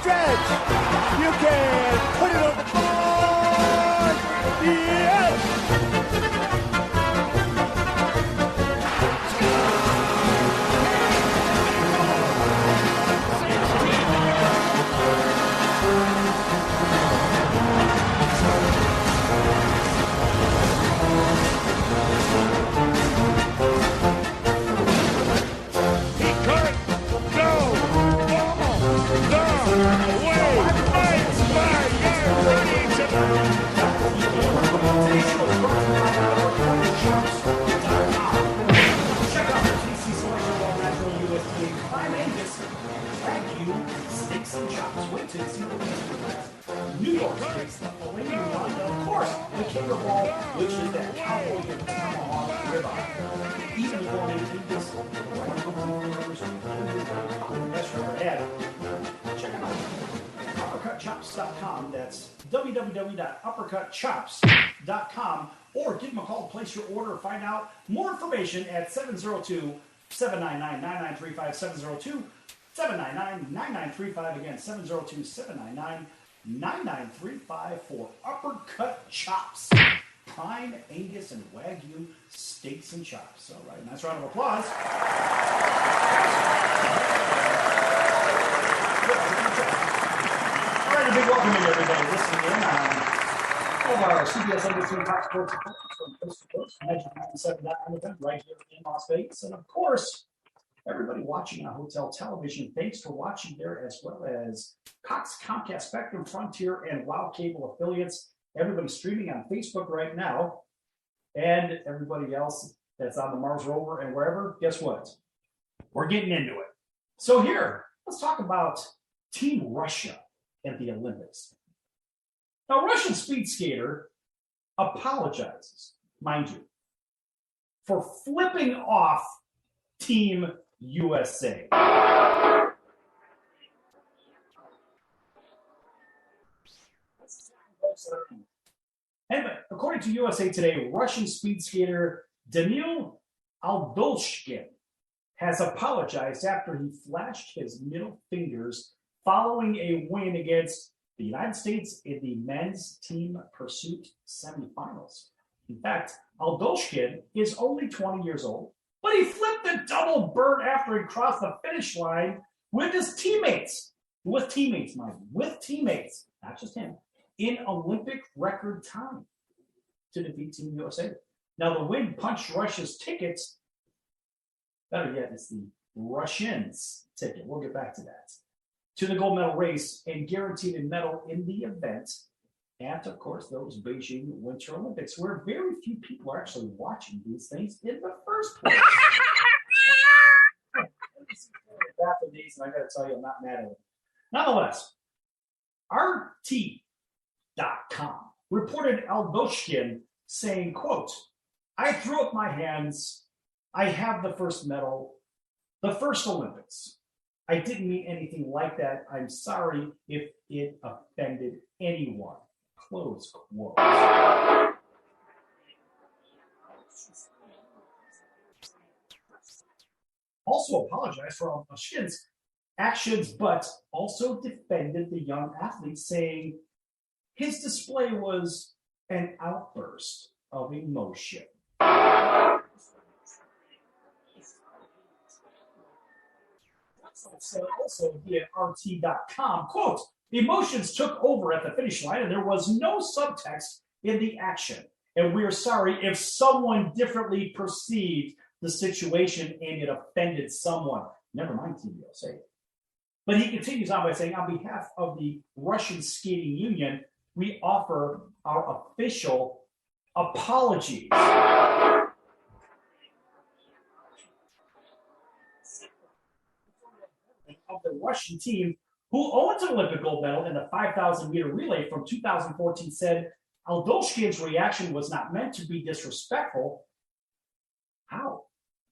stretch. You can put it on the board. Yes! New York State's the filet mignon, and of course, the kicker ball, which is that cowboy and tomahawk ribeye. Even the one that this best ever had. Check it out. UppercutChops.com. That's www.uppercutchops.com, or give them a call to place your order or find out more information at 702-799-9935, 702-799-9935. Again, 702-799-9935 for Uppercut Chops. Prime Angus and Wagyu steaks and chops. All right, nice round of applause. All right, a big welcome to everybody listening in on all of our CBS NBC Fox Sports from coast to coast, Magic 97.9 right here in Las Vegas, and of course, everybody watching on hotel television, thanks for watching there, as well as Cox, Comcast, Spectrum, Frontier, and WOW Cable affiliates. Everybody streaming on Facebook right now, and everybody else that's on the Mars rover and wherever, guess what? We're getting into it. So here, let's talk about Team Russia at the Olympics. Now, Russian speed skater apologizes, mind you, for flipping off Team USA. Anyway, according to USA Today, Russian speed skater Daniil Aldolshkin has apologized after he flashed his middle fingers following a win against the United States in the men's team pursuit semifinals. In fact, Aldolshkin is only 20 years old, but he flipped a double bird after he crossed the finish line with his teammates. With teammates, mind you. With teammates, not just him, in Olympic record time to defeat Team USA. Now, the win punched Russia's tickets. Better yet, it's the Russians' ticket. We'll get back to that. To the gold medal race and guaranteed a medal in the event at, of course, those Beijing Winter Olympics, where very few people are actually watching these things in the first place. Back in these, and I got to tell you, I'm not mad at it. Nonetheless, RT.com reported Aldolshkin saying, quote, "I threw up my hands. I have the first medal, the first Olympics. I didn't mean anything like that. I'm sorry if it offended anyone." Close quote. Also apologized for Aldolshkin's actions, but also defended the young athlete, saying his display was an outburst of emotion. Also via RT.com, quote, "The emotions took over at the finish line and there was no subtext in the action. And we are sorry if someone differently perceived the situation and it offended someone." Never mind Team USA. But he continues on by saying, "On behalf of the Russian Skating Union, we offer our official apologies." Of the Russian team, who owns an Olympic gold medal in the 5,000 meter relay from 2014, said Aldolshkin's reaction was not meant to be disrespectful. How?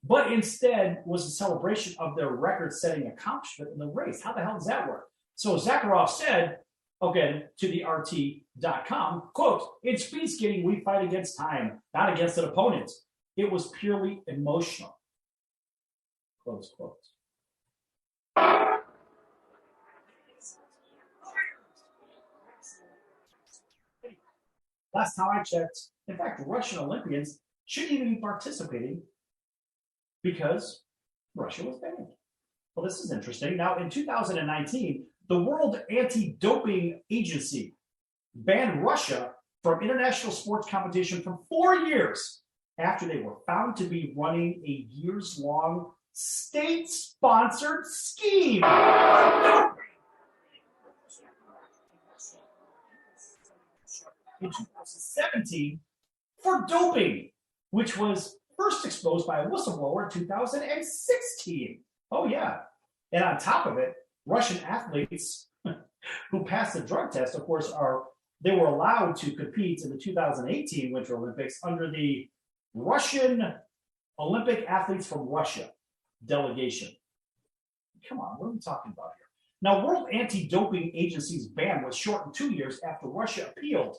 But instead was a celebration of their record-setting accomplishment in the race. How the hell does that work? So Zakharov said, again, to the RT.com, quote, "In speed skating, we fight against time, not against an opponent. It was purely emotional." Close quote. Last time I checked, in fact, Russian Olympians shouldn't even be participating because Russia was banned. Well, this is interesting. Now, in 2019, the World Anti-Doping Agency banned Russia from international sports competition for 4 years after they were found to be running a years-long state-sponsored scheme. In 2017 for doping, which was first exposed by a whistleblower in 2016. Oh, yeah. And on top of it, Russian athletes who passed the drug test, of course, they were allowed to compete in the 2018 Winter Olympics under the Russian Olympic Athletes from Russia delegation. Come on, what are we talking about here? Now, World Anti-Doping Agency's ban was shortened 2 years after Russia appealed,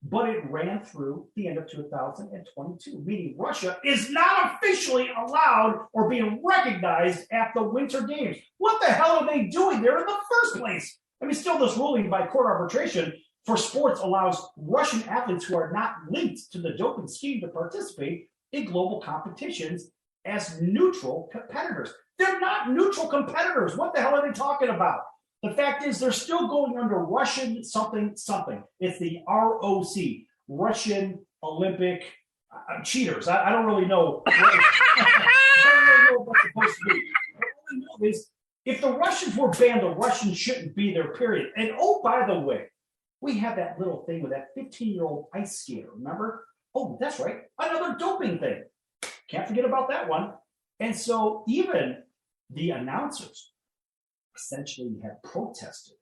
but it ran through the end of 2022, meaning Russia is not officially allowed or being recognized at the Winter Games. What the hell are they doing there in the first place? I mean, still, this ruling by court arbitration for sports allows Russian athletes who are not linked to the doping scheme to participate in global competitions as neutral competitors. They're not neutral competitors. What the hell are they talking about? The fact is, they're still going under Russian something. It's the ROC, Russian Olympic cheaters. I don't really know. I don't really know what's supposed to be. What I know is, if the Russians were banned, the Russians shouldn't be there, period. And oh, by the way, we have that little thing with that 15-year-old ice skater, remember? Oh, that's right. Another doping thing. Can't forget about that one. And so even the announcers essentially had protested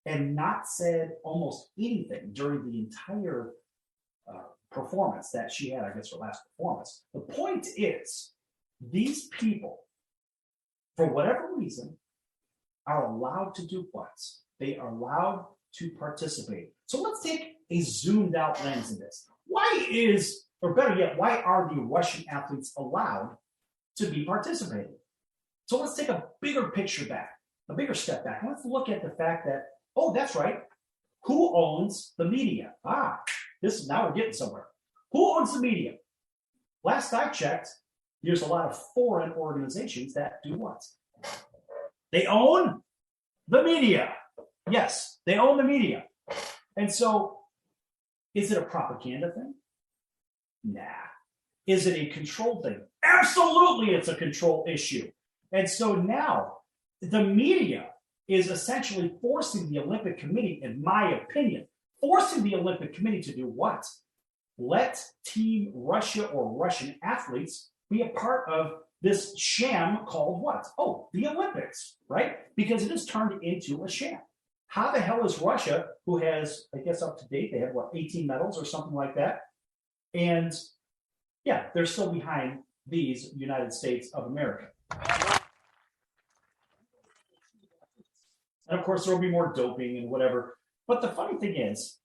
and not said almost anything during the entire performance that she had, I guess, her last performance. The point is, these people, for whatever reason, are allowed to do what? They are allowed to participate. So let's take a zoomed out lens in this. Why is, or better yet, why are the Russian athletes allowed to be participating? So let's take a bigger picture back, a bigger step back. Let's look at the fact that, oh, that's right. Who owns the media? Now we're getting somewhere. Who owns the media? Last I checked, there's a lot of foreign organizations that do what? They own the media. Yes, they own the media. And so, is it a propaganda thing? Nah. Is it a control thing? Absolutely, it's a control issue. And so now, the media is essentially forcing the Olympic Committee, in my opinion, forcing the Olympic Committee to do what? Let Team Russia or Russian athletes be a part of this sham called what? Oh, the Olympics, right? Because it has turned into a sham. How the hell is Russia, who has, I guess up to date, they have 18 medals or something like that? And yeah, they're still behind these United States of America. And of course, there will be more doping and whatever. But the funny thing is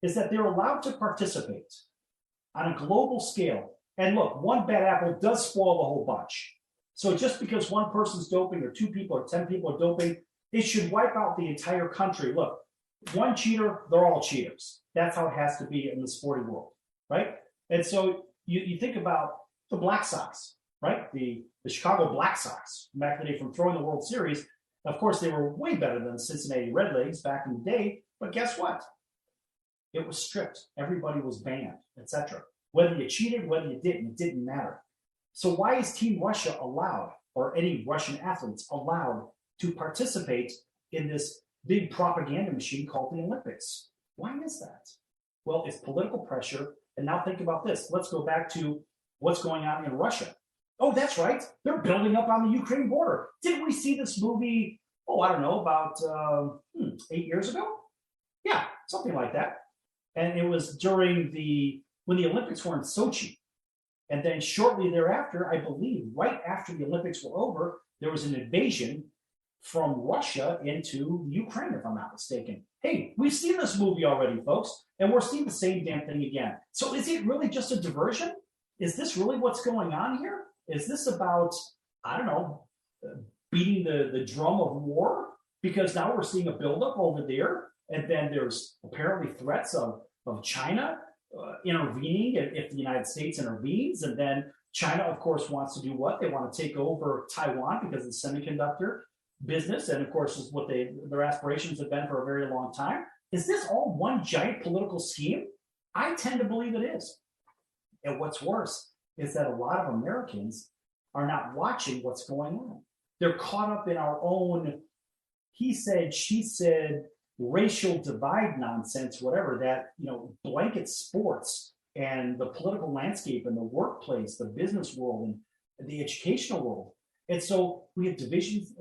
that they're allowed to participate on a global scale. And look, one bad apple does spoil the whole bunch. So just because one person's doping or 2 people or 10 people are doping, it should wipe out the entire country. Look, one cheater, they're all cheaters. That's how it has to be in the sporting world, right? And so you think about the Black Sox, right? The Chicago Black Sox, back in the day from throwing the World Series. Of course, they were way better than the Cincinnati Redlegs back in the day. But guess what? It was stripped. Everybody was banned, etc. Whether you cheated, whether you didn't, it didn't matter. So why is Team Russia allowed, or any Russian athletes allowed, to participate in this big propaganda machine called the Olympics? Why is that? Well, it's political pressure. And now think about this. Let's go back to what's going on in Russia. Oh, that's right. They're building up on the Ukraine border. Didn't we see this movie, about 8 years ago? Yeah, something like that. And it was during when the Olympics were in Sochi. And then shortly thereafter, I believe, right after the Olympics were over, there was an invasion from Russia into Ukraine, if I'm not mistaken. Hey, we've seen this movie already, folks, and we're seeing the same damn thing again. So is it really just a diversion? Is this really what's going on here? Is this about, beating the drum of war? Because now we're seeing a buildup over there, and then there's apparently threats of of China intervening if the United States intervenes. And then China, of course, wants to do what? They want to take over Taiwan because of the semiconductor business. And of course, is what their aspirations have been for a very long time. Is this all one giant political scheme? I tend to believe it is. And what's worse is that a lot of Americans are not watching what's going on. They're caught up in our own he said, she said, racial divide nonsense, whatever, that, blankets sports and the political landscape and the workplace, the business world and the educational world. And so we have diversions.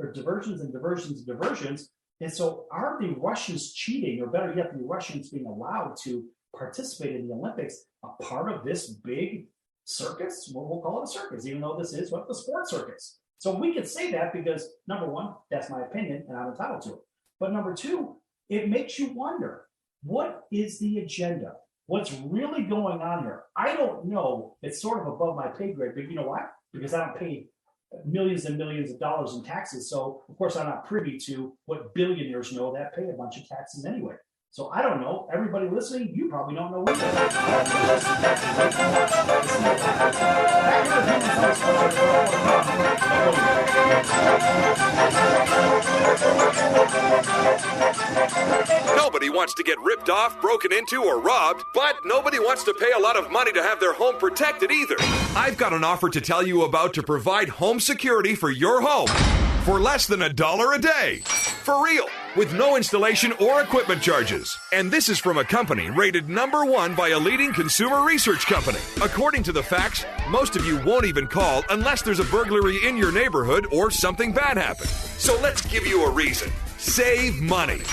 And so are the Russians cheating, or better yet, the Russians being allowed to participate in the Olympics, a part of this big circus? We'll call it a circus, even though this is the Sports Circus. So we could say that because, number one, that's my opinion and I'm entitled to it. But number two, it makes you wonder, what is the agenda? What's really going on here? I don't know. It's sort of above my pay grade, but you know why? Because I don't pay millions and millions of dollars in taxes. So, of course, I'm not privy to what billionaires know that pay a bunch of taxes anyway. So I don't know. Everybody listening, you probably don't know either. Nobody wants to get ripped off, broken into, or robbed, but nobody wants to pay a lot of money to have their home protected either. I've got an offer to tell you about to provide home security for your home for less than $1 a day. For real, with no installation or equipment charges. And this is from a company rated #1 by a leading consumer research company. According to the facts, most of you won't even call unless there's a burglary in your neighborhood or something bad happened. So let's give you a reason. Save money.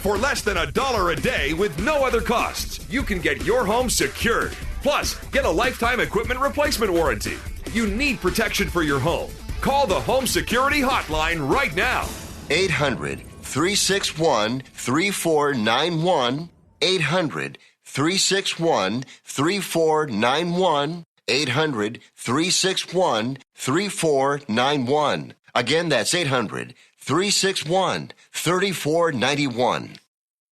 For less than $1 a day with no other costs, you can get your home secured. Plus, get a lifetime equipment replacement warranty. You need protection for your home. Call the Home Security Hotline right now. 800-361-3491. 800-361-3491. 800-361-3491. Again, that's 800-361-3491.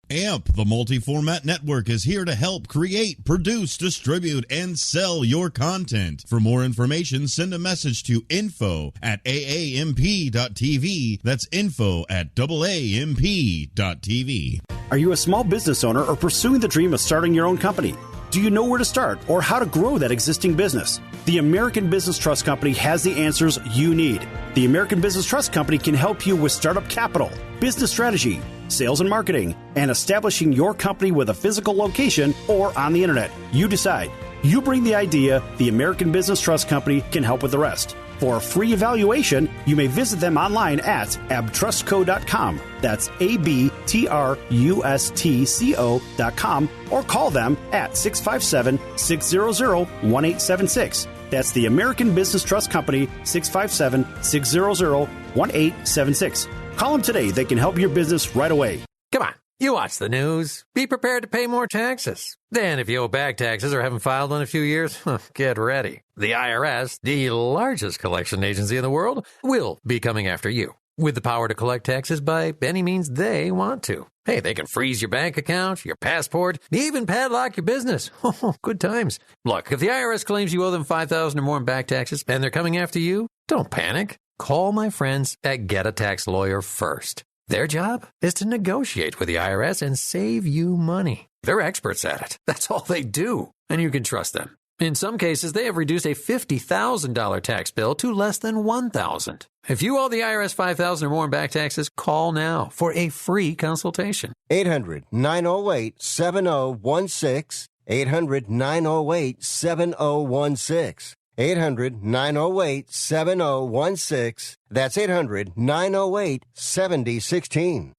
AMP, the multi-format network, is here to help create, produce, distribute, and sell your content. For more information, send a message to info@aamp.tv. That's info@aamp.tv. Are you a small business owner or pursuing the dream of starting your own company? Do you know where to start or how to grow that existing business? The American Business Trust Company has the answers you need. The American Business Trust Company can help you with startup capital, business strategy, sales and marketing, and establishing your company with a physical location or on the internet. You decide. You bring the idea, the American Business Trust Company can help with the rest. For a free evaluation, you may visit them online at abtrustco.com. That's abtrustco.com, or call them at 657-600-1876. That's the American Business Trust Company, 657-600-1876. Call them today. They can help your business right away. Come on, you watch the news. Be prepared to pay more taxes. Then if you owe back taxes or haven't filed in a few years, get ready. The IRS, the largest collection agency in the world, will be coming after you with the power to collect taxes by any means they want to. Hey, they can freeze your bank account, your passport, even padlock your business. Oh, good times. Look, if the IRS claims you owe them $5,000 or more in back taxes and they're coming after you, don't panic. Call my friends at Get a Tax Lawyer first. Their job is to negotiate with the IRS and save you money. They're experts at it. That's all they do. And you can trust them. In some cases, they have reduced a $50,000 tax bill to less than $1,000. If you owe the IRS $5,000 or more in back taxes, call now for a free consultation. 800-908-7016. 800-908-7016. 800-908-7016. That's 800-908-7016.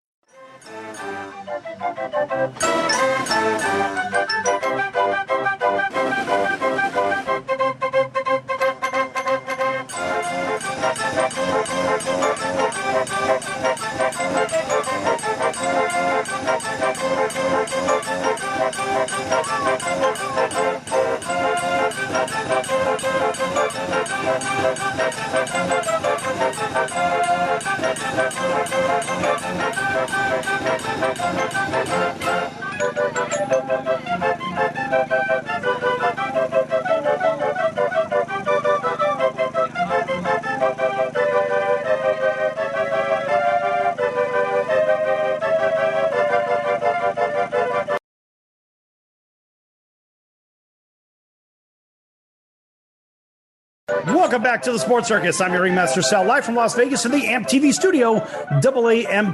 Welcome back to the Sports Circus. I'm your ringmaster, Sal, live from Las Vegas in the AMP TV studio, AAMP.TV.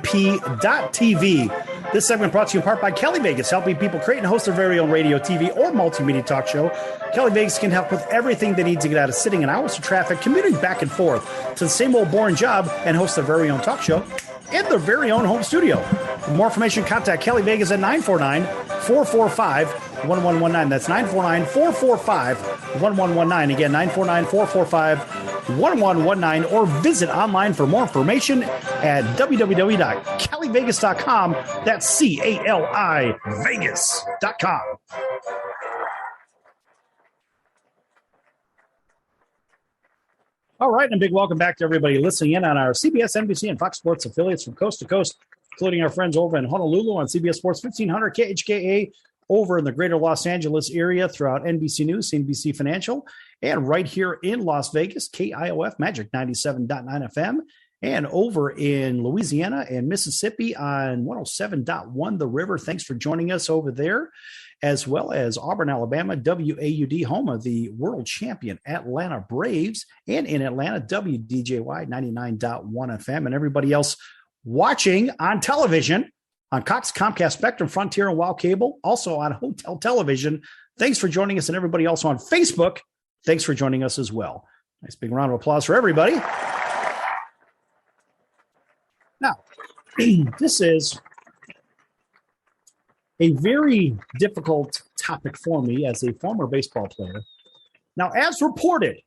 This segment brought to you in part by Kelly Vegas, helping people create and host their very own radio, TV, or multimedia talk show. Kelly Vegas can help with everything they need to get out of sitting in hours of traffic, commuting back and forth to the same old boring job, and host their very own talk show in their very own home studio. For more information, contact Kelly Vegas at 949-445-1119. That's 949-445-1119. Again, 949-445-1119. Or visit online for more information at www.calivegas.com. That's CALI Vegas.com. All right, and a big welcome back to everybody listening in on our CBS, NBC, and Fox Sports affiliates from coast to coast, including our friends over in Honolulu on CBS Sports 1500 KHKA, over in the greater Los Angeles area throughout NBC News, NBC Financial, and right here in Las Vegas, KIOF Magic 97.9 FM, and over in Louisiana and Mississippi on 107.1 The River. Thanks for joining us over there, as well as Auburn, Alabama, WAUD, home of the world champion Atlanta Braves, and in Atlanta, WDJY 99.1 FM, and everybody else watching on television on Cox, Comcast, Spectrum, Frontier, and Wow Cable, also on Hotel Television. Thanks for joining us, and everybody else on Facebook, thanks for joining us as well. Nice big round of applause for everybody. Now, this is a very difficult topic for me as a former baseball player. Now, as reported,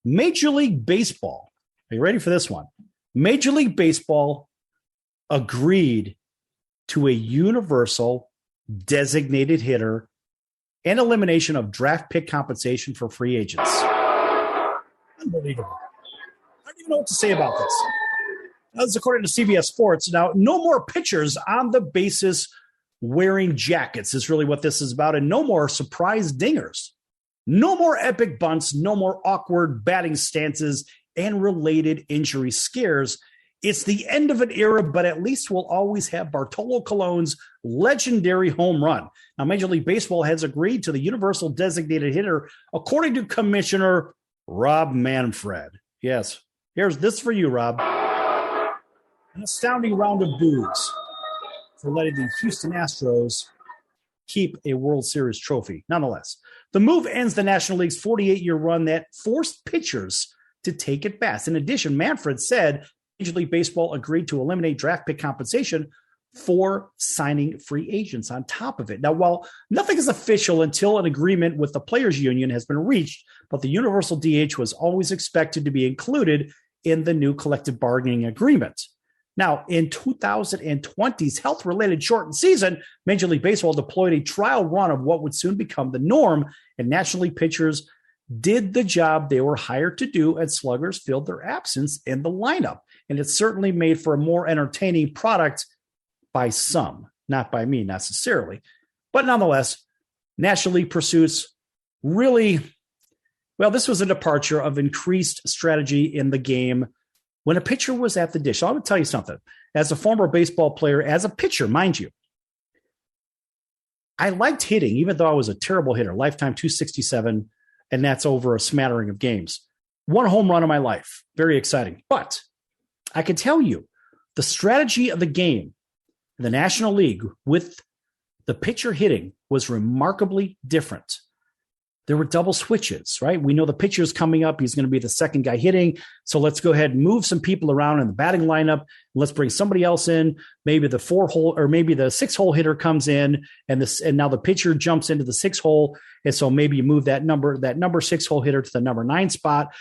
Major League Baseball, are you ready for this one? Major League Baseball agreed to a universal designated hitter and elimination of draft pick compensation for free agents. Unbelievable. I don't even know what to say about this. That's according to CBS Sports. Now, no more pitchers on the bases wearing jackets is really what this is about, and no more surprise dingers. No more epic bunts, no more awkward batting stances and related injury scares. It's the end of an era, but at least we'll always have Bartolo Colon's legendary home run. Now, Major League Baseball has agreed to the universal designated hitter, according to Commissioner Rob Manfred. Yes, here's this for you, Rob. An astounding round of boos for letting the Houston Astros keep a World Series trophy. Nonetheless, the move ends the National League's 48-year run that forced pitchers to take it back. In addition, Manfred said Major League Baseball agreed to eliminate draft pick compensation for signing free agents on top of it. Now, while nothing is official until an agreement with the Players Union has been reached, but the universal DH was always expected to be included in the new collective bargaining agreement. Now, in 2020's health-related shortened season, Major League Baseball deployed a trial run of what would soon become the norm, and National League pitchers did the job they were hired to do, and sluggers filled their absence in the lineup. And it certainly made for a more entertaining product by some, not by me necessarily. But nonetheless, National League pursuits really, well, this was a departure of increased strategy in the game when a pitcher was at the dish. So I would tell you something. As a former baseball player, as a pitcher, mind you, I liked hitting, even though I was a terrible hitter, lifetime 267, and that's over a smattering of games. One home run in my life. Very exciting. But I can tell you, the strategy of the game, the National League, with the pitcher hitting was remarkably different. There were double switches, right? We know the pitcher's coming up. He's going to be the second guy hitting. So let's go ahead and move some people around in the batting lineup. Let's bring somebody else in. Maybe the 4-hole or maybe the 6-hole hitter comes in, and now the pitcher jumps into the 6-hole. And so maybe you move that number 6-hole hitter to the number 9 spot.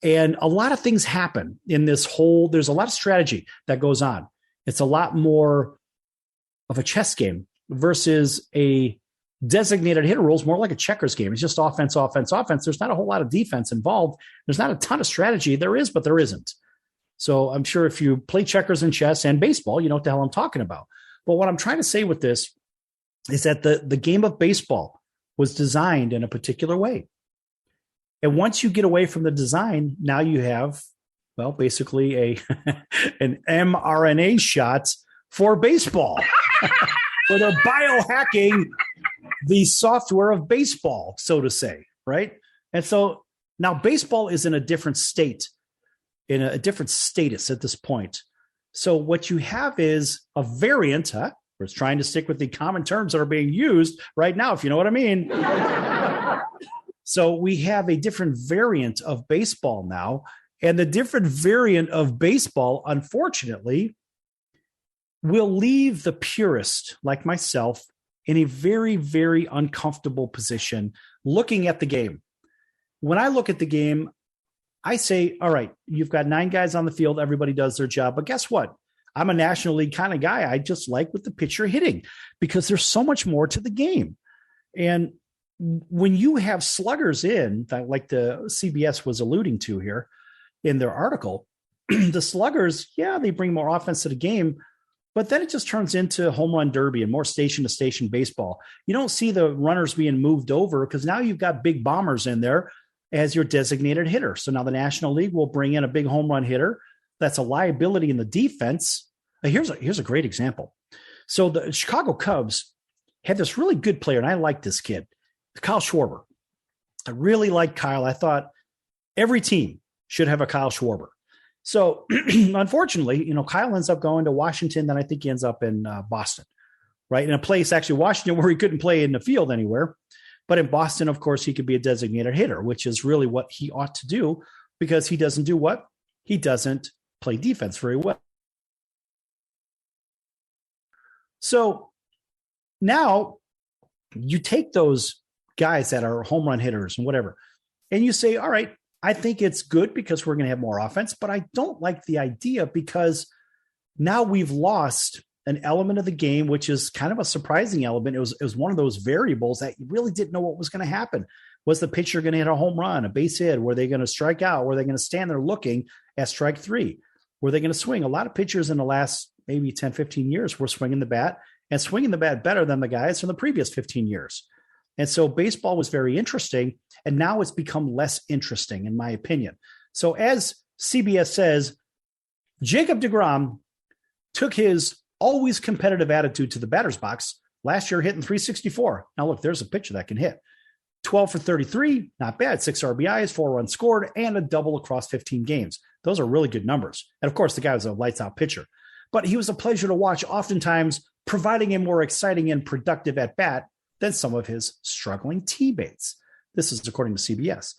And a lot of things happen in this whole, there's a lot of strategy that goes on. It's a lot more of a chess game versus a designated hitter rule is more like a checkers game. It's just offense, offense, offense. There's not a whole lot of defense involved. There's not a ton of strategy. There is, but there isn't. So I'm sure if you play checkers and chess and baseball, you know what the hell I'm talking about. But what I'm trying to say with this is that the game of baseball was designed in a particular way. And once you get away from the design, now you have, well, basically an mRNA shot for baseball. So they're biohacking the software of baseball, so to say, right? And so Now, baseball is in a different state, in a different status at this point. So what you have is a variant, where it's trying to stick with the common terms that are being used right now, if you know what I mean. So we have a different variant of baseball now, and the different variant of baseball, unfortunately, will leave the purist like myself in a very, very uncomfortable position looking at the game. When I look at the game, I say, all right, you've got 9 guys on the field. Everybody does their job. But guess what? I'm a National League kind of guy. I just like with the pitcher hitting because there's so much more to the game. And when you have sluggers in, like the CBS was alluding to here in their article, the sluggers, yeah, they bring more offense to the game, but then it just turns into home run derby and more station to station baseball. You don't see the runners being moved over because now you've got big bombers in there as your designated hitter. So now the National League will bring in a big home run hitter. That's a liability in the defense. Here's a great example. So the Chicago Cubs had this really good player, and I like this kid, Kyle Schwarber. I really like Kyle. I thought every team should have a Kyle Schwarber. So unfortunately, Kyle ends up going to Washington. Then I think he ends up in Boston, right? In a place, actually Washington, where he couldn't play in the field anywhere. But in Boston, of course, he could be a designated hitter, which is really what he ought to do because he doesn't do what? He doesn't play defense very well. So now you take those guys that are home run hitters and whatever, and you say, all right, I think it's good because we're going to have more offense, but I don't like the idea because now we've lost an element of the game, which is kind of a surprising element. It was one of those variables that you really didn't know what was going to happen. Was the pitcher going to hit a home run, a base hit? Were they going to strike out? Were they going to stand there looking at strike 3? Were they going to swing? A lot of pitchers in the last maybe 10, 15 years were swinging the bat and swinging the bat better than the guys from the previous 15 years. And so baseball was very interesting, and now it's become less interesting, in my opinion. So as CBS says, Jacob deGrom took his always competitive attitude to the batter's box. Last year, hitting .364. Now, look, there's a pitcher that can hit. 12 for 33, not bad. 6 RBIs, 4 runs scored, and a double across 15 games. Those are really good numbers. And, of course, the guy was a lights-out pitcher. But he was a pleasure to watch, oftentimes providing a more exciting and productive at-bat than some of his struggling teammates. This is according to CBS.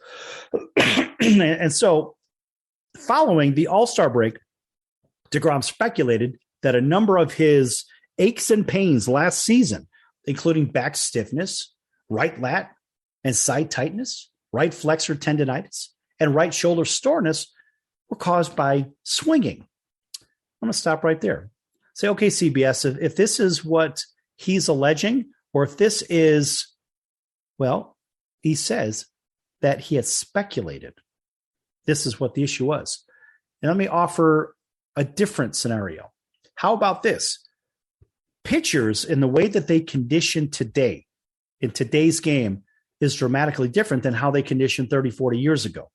And so, following the All-Star break, deGrom speculated that a number of his aches and pains last season, including back stiffness, right lat and side tightness, right flexor tendonitis, and right shoulder soreness, were caused by swinging. I'm going to stop right there. Say, okay, CBS, if this is what he's alleging, or if this is, well, he says that he had speculated. This is what the issue was. And let me offer a different scenario. How about this? Pitchers, in the way that they condition today, in today's game, is dramatically different than how they conditioned 30, 40 years ago.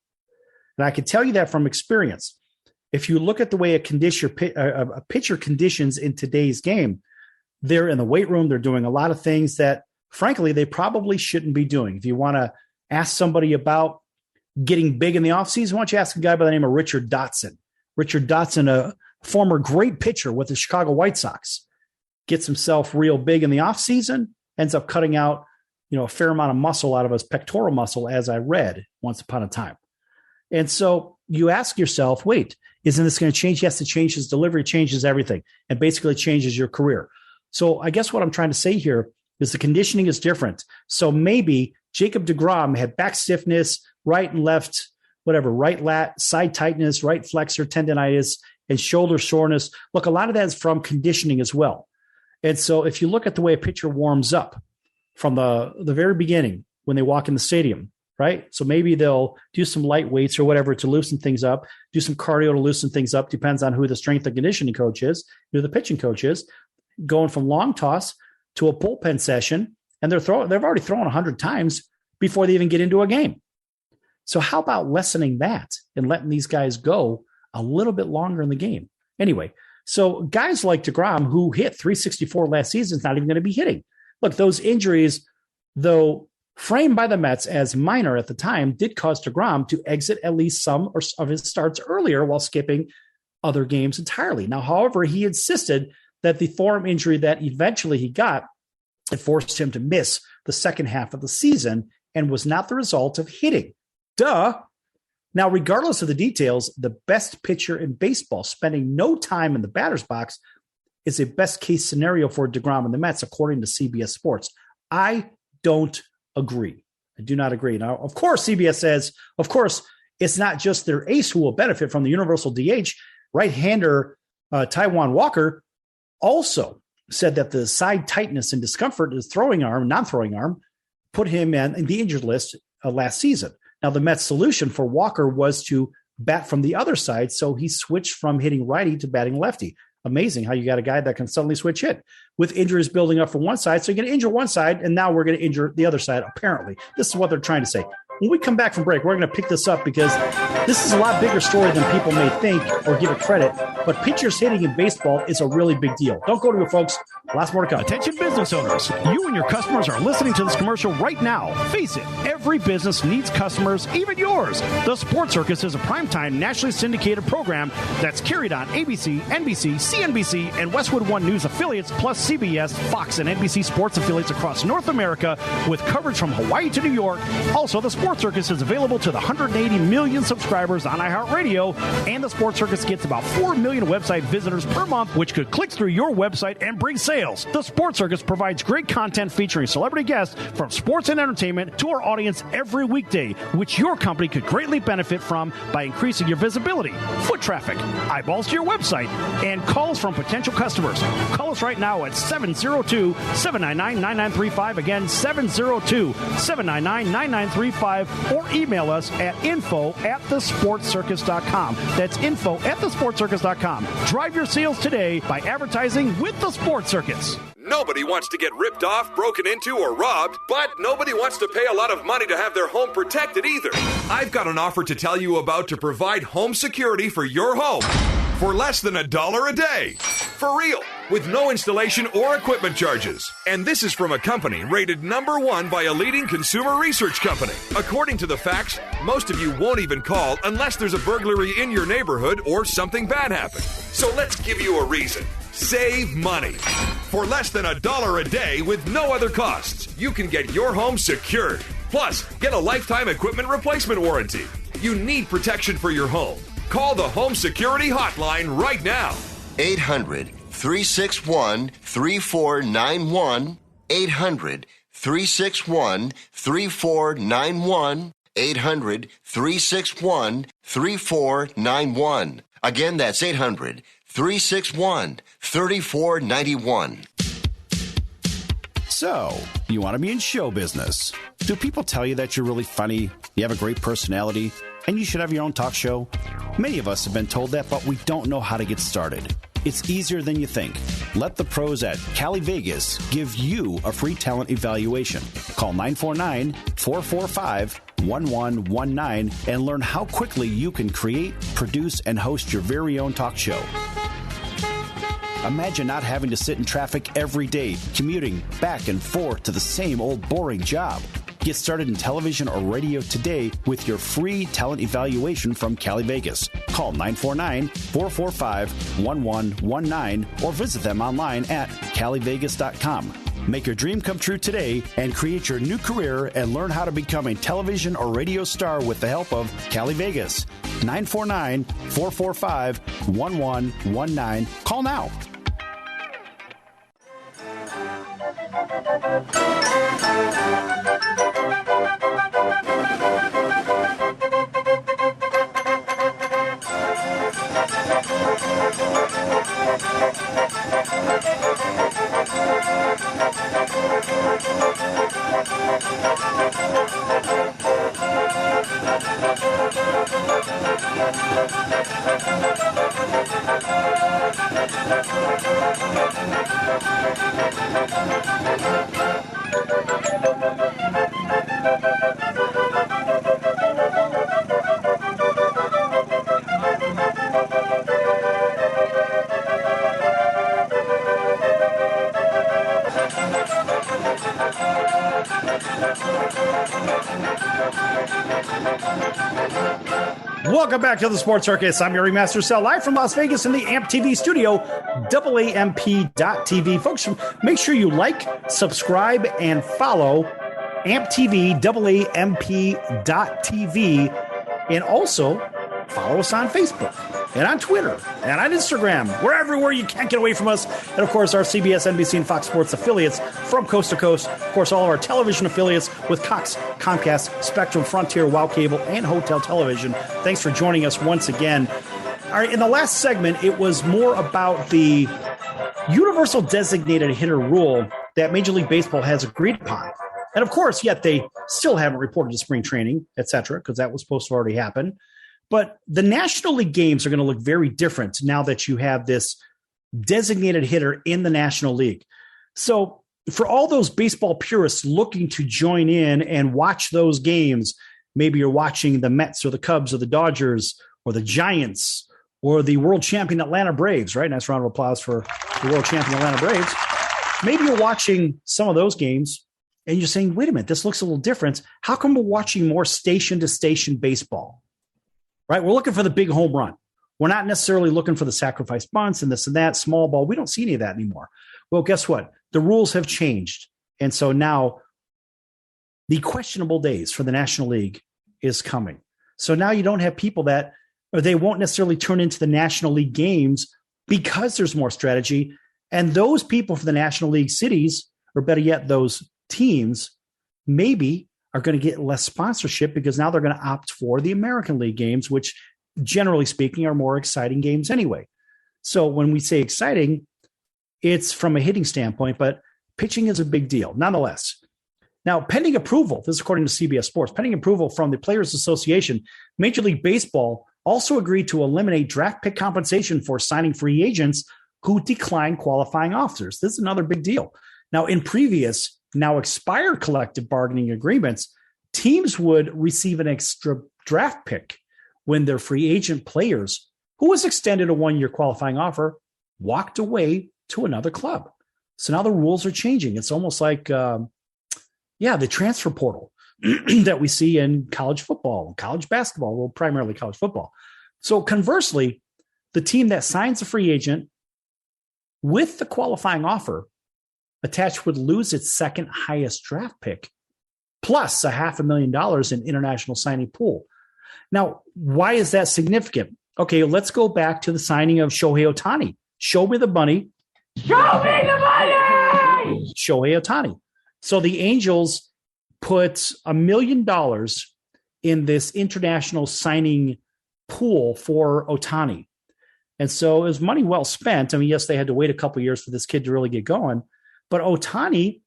And I can tell you that from experience. If you look at the way a pitcher conditions in today's game, they're in the weight room. They're doing a lot of things that, frankly, they probably shouldn't be doing. If you want to ask somebody about getting big in the offseason, why don't you ask a guy by the name of Richard Dotson? Richard Dotson, a former great pitcher with the Chicago White Sox, gets himself real big in the offseason, ends up cutting out, a fair amount of muscle out of his pectoral muscle, as I read once upon a time. And so you ask yourself, wait, isn't this going to change? Yes, it changes delivery, changes everything, and basically changes your career. So I guess what I'm trying to say here is the conditioning is different. So maybe Jacob deGrom had back stiffness, right and left, whatever, right lat, side tightness, right flexor tendonitis, and shoulder soreness. Look, a lot of that is from conditioning as well. And so if you look at the way a pitcher warms up from the very beginning when they walk in the stadium, right? So maybe they'll do some light weights or whatever to loosen things up, do some cardio to loosen things up, depends on who the strength and conditioning coach is, who the pitching coach is, going from long toss to a bullpen session, and they've already thrown 100 times before they even get into a game. So how about lessening that and letting these guys go a little bit longer in the game? Anyway, so guys like deGrom, who hit .364 last season, is not even going to be hitting. Look, those injuries, though framed by the Mets as minor at the time, did cause DeGrom to exit at least some of his starts earlier while skipping other games entirely. Now, however, he insisted that the forearm injury that eventually he got, it forced him to miss the second half of the season and was not the result of hitting. Duh. Now, regardless of the details, the best pitcher in baseball spending no time in the batter's box is a best case scenario for DeGrom and the Mets, according to CBS Sports. I don't agree. I do not agree. Now, of course, CBS says, of course, it's not just their ace who will benefit from the universal DH. Right-hander Taijuan Walker also said that the side tightness and discomfort in his non-throwing arm, put him in the injured list last season. Now, the Mets' solution for Walker was to bat from the other side, so he switched from hitting righty to batting lefty. Amazing how you got a guy that can suddenly switch hit with injuries building up from one side. So you're going to injure one side, and now we're going to injure the other side, apparently. This is what they're trying to say. When we come back from break, we're going to pick this up because this is a lot bigger story than people may think or give it credit. But pitchers hitting in baseball is a really big deal. Don't go to it, folks. Lots more to come. Attention business owners. You and your customers are listening to this commercial right now. Face it, every business needs customers, even yours. The Sports Circus is a primetime nationally syndicated program that's carried on ABC, NBC, CNBC, and Westwood One News affiliates, plus CBS, Fox, and NBC sports affiliates across North America with coverage from Hawaii to New York. Also, the Sports Circus is available to the 180 million subscribers on iHeartRadio, and the Sports Circus gets about 4 million website visitors per month, which could click through your website and bring sales. The Sports Circus provides great content featuring celebrity guests from sports and entertainment to our audience every weekday, which your company could greatly benefit from by increasing your visibility, foot traffic, eyeballs to your website, and calls from potential customers. Call us right now at 702-799-9935. Again, 702-799-9935, or email us at info@thesportscircus.com. That's info@thesportscircus.com. Drive your sales today by advertising with the Sports Circus. Nobody wants to get ripped off, broken into, or robbed, but nobody wants to pay a lot of money to have their home protected either. I've got an offer to tell you about to provide home security for your home for less than $1 a day. For real, with no installation or equipment charges. And this is from a company rated #1 by a leading consumer research company. According to the facts, most of you won't even call unless there's a burglary in your neighborhood or something bad happened. So let's give you a reason. Save money. For less than $1 a day with no other costs, you can get your home secured. Plus, get a lifetime equipment replacement warranty. You need protection for your home. Call the Home Security Hotline right now. 800-361-3491. 800-361-3491. 800-361-3491. Again, that's 800-361-3491. So, you want to be in show business. Do people tell you that you're really funny, you have a great personality, and you should have your own talk show? Many of us have been told that, but we don't know how to get started. It's easier than you think. Let the pros at Cali Vegas give you a free talent evaluation. Call 949-445-1119 and learn how quickly you can create, produce, and host your very own talk show. Imagine not having to sit in traffic every day, commuting back and forth to the same old boring job. Get started in television or radio today with your free talent evaluation from Cali Vegas. Call 949-445-1119 or visit them online at calivegas.com. Make your dream come true today and create your new career and learn how to become a television or radio star with the help of Cali Vegas. 949-445-1119. Call now. Welcome back to the Sports Circus. I'm your Remaster Cell, live from Las Vegas in the AMP TV studio, AAMP.TV. Folks, make sure you like, subscribe, and follow AMP TV, AAMP.TV, and also follow us on Facebook and on Twitter and on Instagram. We're everywhere you can't get away from us. And, of course, our CBS, NBC, and Fox Sports affiliates from coast to coast. Of course, all of our television affiliates with Cox, Comcast, Spectrum, Frontier, WOW Cable, and Hotel Television. Thanks for joining us once again. All right, in the last segment, it was more about the universal designated hitter rule that Major League Baseball has agreed upon. And, of course, yet they still haven't reported to spring training, et cetera, because that was supposed to already happen. But the National League games are going to look very different now that you have this designated hitter in the National League. So for all those baseball purists looking to join in and watch those games, maybe you're watching the Mets or the Cubs or the Dodgers or the Giants or the world champion Atlanta Braves, right? Nice round of applause for the world champion Atlanta Braves. Maybe you're watching some of those games and you're saying, wait a minute, this looks a little different. How come we're watching more station-to-station baseball? Right? We're looking for the big home run. We're not necessarily looking for the sacrifice bunts and this and that, small ball. We don't see any of that anymore. Well, guess what? The rules have changed. And so now the questionable days for the National League is coming. So now you don't have people that, or they won't necessarily turn into the National League games because there's more strategy. And those people for the National League cities, or better yet, those teams, maybe are going to get less sponsorship because now they're going to opt for the American League games, which generally speaking are more exciting games anyway. So when we say exciting, it's from a hitting standpoint, but pitching is a big deal nonetheless. Now, pending approval, this is according to CBS Sports, pending approval from the Players Association, Major League Baseball also agreed to eliminate draft pick compensation for signing free agents who decline qualifying offers. This is another big deal. Now, in previous now expired collective bargaining agreements, teams would receive an extra draft pick when their free agent players, who was extended a one-year qualifying offer, walked away to another club. So now the rules are changing. It's almost like, the transfer portal that we see in college football, college basketball, well, primarily college football. So conversely, the team that signs a free agent with the qualifying offer attached would lose its second highest draft pick, plus $500,000 in international signing pool. Now, why is that significant? Okay, let's go back to the signing of Shohei Ohtani. Show me the money. Show me the money! Shohei Ohtani. So the Angels put $1 million in this international signing pool for Ohtani. And so it was money well spent. I mean, yes, they had to wait a couple of years for this kid to really get going. But Ohtani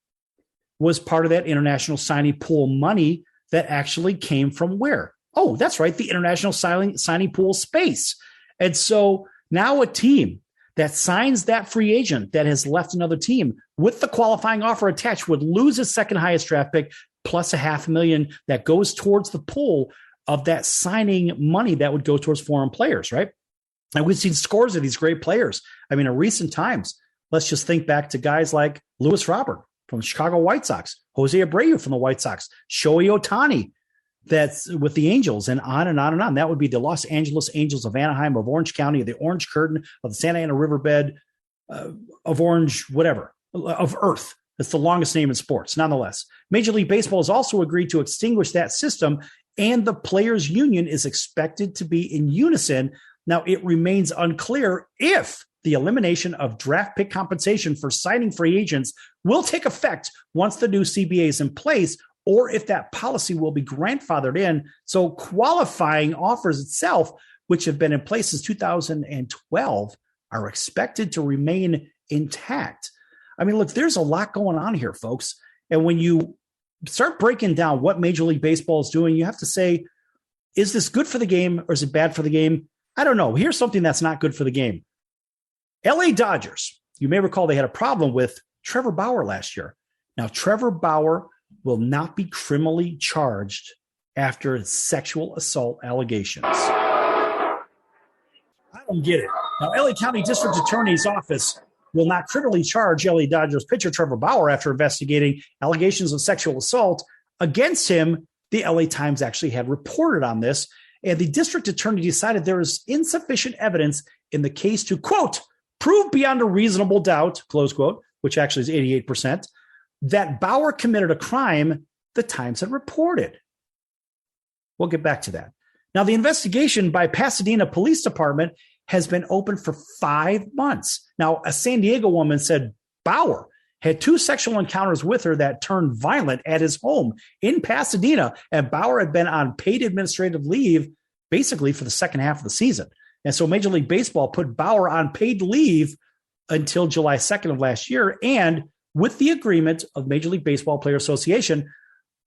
was part of that international signing pool money that actually came from where? Oh, that's right, the international signing pool space. And so now a team that signs that free agent that has left another team with the qualifying offer attached would lose its second highest draft pick plus $500,000 that goes towards the pool of that signing money that would go towards foreign players, right? And we've seen scores of these great players. I mean, in recent times, let's just think back to guys like Lewis Robert from the Chicago White Sox, Jose Abreu from the White Sox, Shohei Ohtani that's with the Angels, and on and on and on. That would be the Los Angeles Angels of Anaheim, of Orange County, of the Orange Curtain, of the Santa Ana Riverbed, of Orange, whatever, of Earth. That's the longest name in sports. Nonetheless, Major League Baseball has also agreed to extinguish that system, and the Players Union is expected to be in unison. Now, it remains unclear if the elimination of draft pick compensation for signing free agents will take effect once the new CBA is in place, or if that policy will be grandfathered in. So qualifying offers itself, which have been in place since 2012, are expected to remain intact. I mean, look, there's a lot going on here, folks. And when you start breaking down what Major League Baseball is doing, you have to say, is this good for the game or is it bad for the game? I don't know. Here's something that's not good for the game. LA Dodgers, you may recall they had a problem with Trevor Bauer last year. Now, Trevor Bauer will not be criminally charged after sexual assault allegations. I don't get it. Now, LA County District Attorney's Office will not criminally charge LA Dodgers pitcher Trevor Bauer after investigating allegations of sexual assault against him The LA Times actually had reported on this, and the district attorney decided there is insufficient evidence in the case to, quote, prove beyond a reasonable doubt, close quote, which actually is 88%, that Bauer committed a crime the Times had reported. We'll get back to that. Now, the investigation by Pasadena Police Department has been open for 5 months. Now, a San Diego woman said Bauer had 2 sexual encounters with her that turned violent at his home in Pasadena, and Bauer had been on paid administrative leave basically for the second half of the season. And so Major League Baseball put Bauer on paid leave until July 2nd of last year, and with the agreement of Major League Baseball Player Association,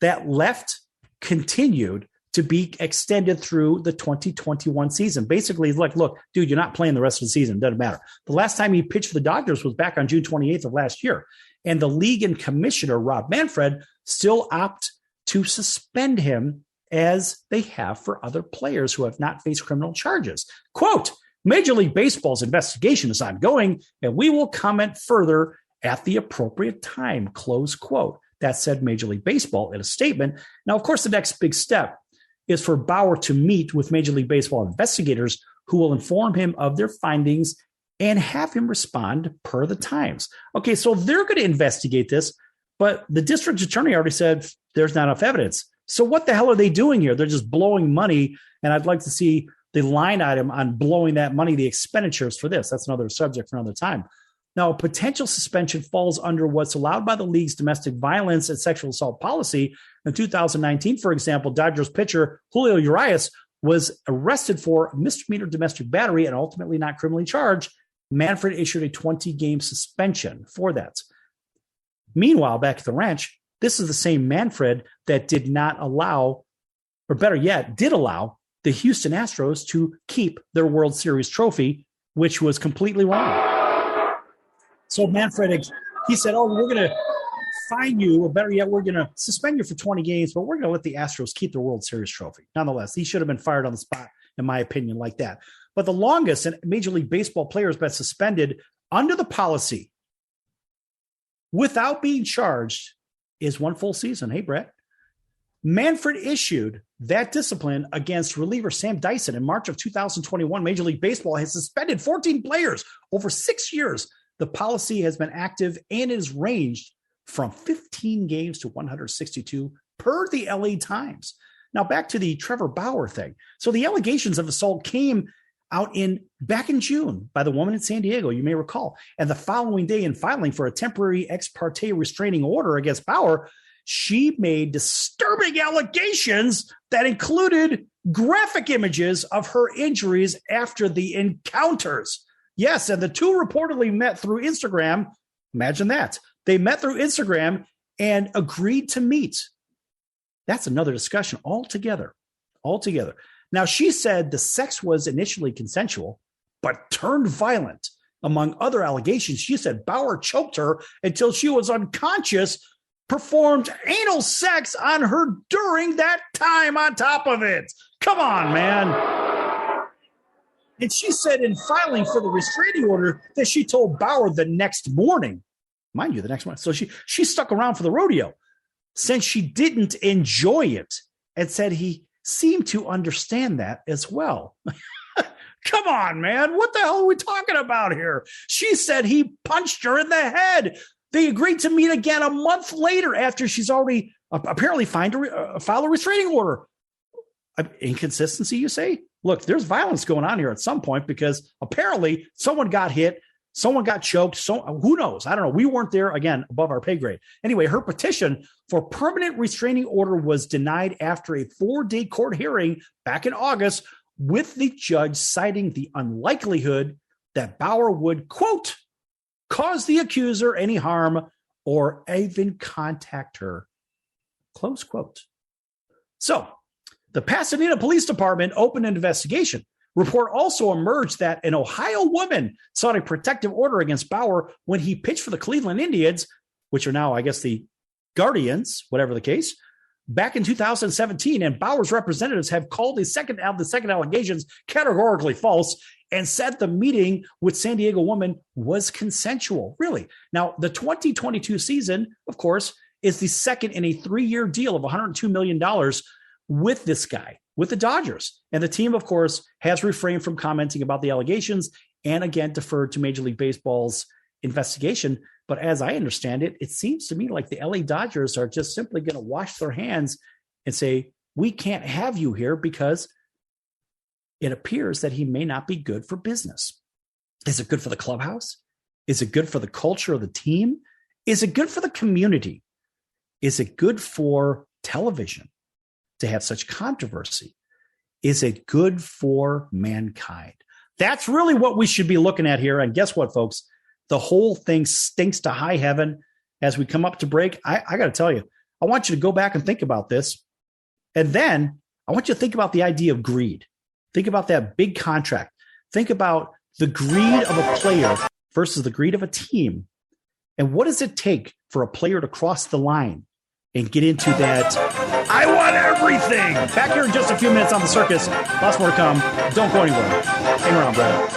that left continued to be extended through the 2021 season. Basically, it's like, look, dude, you're not playing the rest of the season. It doesn't matter. The last time he pitched for the Dodgers was back on June 28th of last year. And the league and commissioner, Rob Manfred, still opt to suspend him as they have for other players who have not faced criminal charges. Quote, Major League Baseball's investigation is ongoing, and we will comment further at the appropriate time, close quote. That said Major League Baseball in a statement. Now, of course, the next big step is for Bauer to meet with Major League Baseball investigators who will inform him of their findings and have him respond per the Times. Okay, so they're going to investigate this, but the district attorney already said there's not enough evidence. So what the hell are they doing here? They're just blowing money, and I'd like to see the line item on blowing that money, the expenditures for this. That's another subject for another time. Now, a potential suspension falls under what's allowed by the league's domestic violence and sexual assault policy. In 2019, for example, Dodgers pitcher Julio Urias was arrested for misdemeanor domestic battery and ultimately not criminally charged. Manfred issued a 20-game suspension for that. Meanwhile, back at the ranch, this is the same Manfred that did not allow, or better yet, did allow the Houston Astros to keep their World Series trophy, which was completely wrong. So Manfred, he said, oh, we're going to fine you, or better yet, we're going to suspend you for 20 games, but we're going to let the Astros keep the World Series trophy. Nonetheless, he should have been fired on the spot, in my opinion, like that. But the longest a Major League Baseball player has been suspended under the policy without being charged is 1 full season. Hey, Brett. Manfred issued that discipline against reliever Sam Dyson in March of 2021. Major League Baseball has suspended 14 players over 6 years. The policy has been active and is ranged from 15 games to 162 per the LA Times. Now back to the Trevor Bauer thing. So the allegations of assault came out back in June by the woman in San Diego, you may recall. And the following day, in filing for a temporary ex parte restraining order against Bauer, she made disturbing allegations that included graphic images of her injuries after the encounters. Yes, and the two reportedly met through Instagram. Imagine that. They met through Instagram and agreed to meet. That's another discussion altogether. Now, she said the sex was initially consensual, but turned violent. Among other allegations, she said Bauer choked her until she was unconscious, performed anal sex on her during that time on top of it. Come on, man. And she said in filing for the restraining order that she told Bauer the next morning, mind you, the next morning. So she stuck around for the rodeo since she didn't enjoy it and said he seemed to understand that as well. Come on, man. What the hell are we talking about here? She said he punched her in the head. They agreed to meet again a month later after she's already apparently filed a restraining order. Inconsistency, you say? Look, there's violence going on here at some point because apparently someone got hit, someone got choked. So who knows? I don't know. We weren't there, again, above our pay grade. Anyway, her petition for permanent restraining order was denied after a 4-day court hearing back in August, with the judge citing the unlikelihood that Bauer would, quote, cause the accuser any harm or even contact her, close quote. So the Pasadena Police Department opened an investigation. Report also emerged that an Ohio woman sought a protective order against Bauer when he pitched for the Cleveland Indians, which are now, I guess, the Guardians, whatever the case, back in 2017. And Bauer's representatives have called the second allegations categorically false and said the meeting with San Diego woman was consensual. Really? Now, the 2022 season, of course, is the second in a 3-year deal of $102 million with this guy, with the Dodgers. And the team, of course, has refrained from commenting about the allegations and again deferred to Major League Baseball's investigation. But as I understand it, it seems to me like the LA Dodgers are just simply going to wash their hands and say, we can't have you here because it appears that he may not be good for business. Is it good for the clubhouse? Is it good for the culture of the team? Is it good for the community? Is it good for television to have such controversy? Is it good for mankind? That's really what we should be looking at here. And guess what, folks? The whole thing stinks to high heaven. As we come up to break, I got to tell you, I want you to go back and think about this. And then I want you to think about the idea of greed. Think about that big contract. Think about the greed of a player versus the greed of a team. And what does it take for a player to cross the line and get into that, I want everything? Back here in just a few minutes on The Circus. Lots more to come. Don't go anywhere. Hang around, Brad.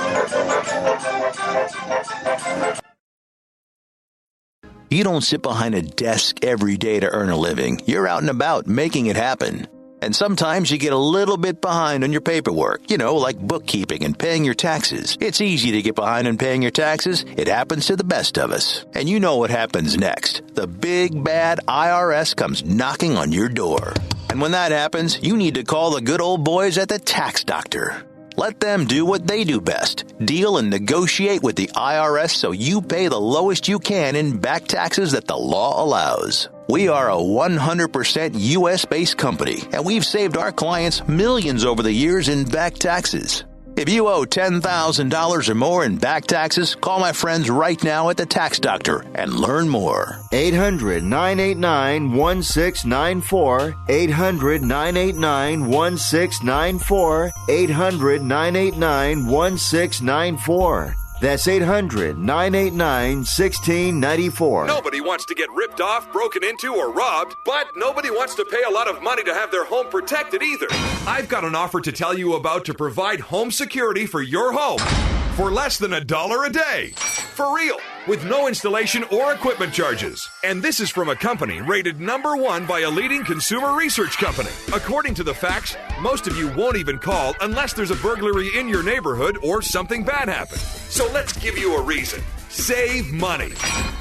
You don't sit behind a desk every day to earn a living. You're out and about making it happen. And sometimes you get a little bit behind on your paperwork, like bookkeeping and paying your taxes. It's easy to get behind on paying your taxes. It happens to the best of us. And you know what happens next. The big bad IRS comes knocking on your door. And when that happens, you need to call the good old boys at the Tax Doctor. Let them do what they do best. Deal and negotiate with the IRS so you pay the lowest you can in back taxes that the law allows. We are a 100% U.S.-based company, and we've saved our clients millions over the years in back taxes. If you owe $10,000 or more in back taxes, call my friends right now at the Tax Doctor and learn more. 800-989-1694. 800-989-1694. 800-989-1694. That's 800-989-1694. Nobody wants to get ripped off, broken into, or robbed, but nobody wants to pay a lot of money to have their home protected either. I've got an offer to tell you about to provide home security for your home for less than $1 a day. For real, with no installation or equipment charges. And this is from a company rated #1 by a leading consumer research company. According to the facts, most of you won't even call unless there's a burglary in your neighborhood or something bad happened. So let's give you a reason. Save money.